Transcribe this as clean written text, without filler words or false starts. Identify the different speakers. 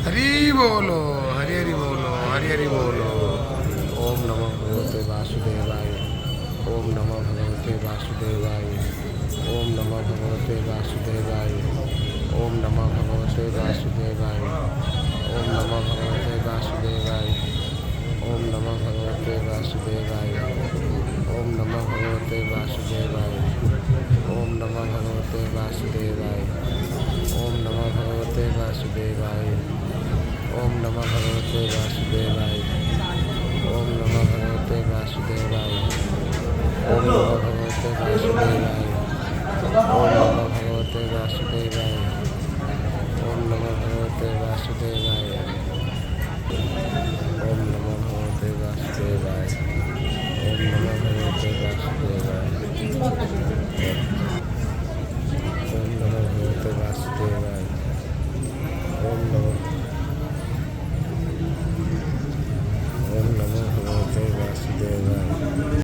Speaker 1: हरि बोलो, हरि हरि बोलो, हरि हरि बोलो। ओम नमो भगवते वासुदेवाय। ओम नमो भगवते वासुदेवाय। ओम नमो भगवते वासुदेवाय। ओम नमो भगवते वासुदेवाय। ओम नमो भगवते वासुदेवाय। ओम नमो भगवते वासुदेवाय। ओम नमो भगवते वासुदेवाय। ओम नमो भगवते वासुदेवाय। ओम नमो भगवते वासुदेवाय। ओम नमो भगवते वासुदेवाय। ओम नमो भगवते वासुदेवाय। ओम नमो भगवते वासुदेवाय। ओम नमो भगवते वासुदेवाय। ओम नमो भगवते वासुदेवाय। ओम नमो भगवते वासुदेवाय। ओम नमो भगवते वासुदेवाय।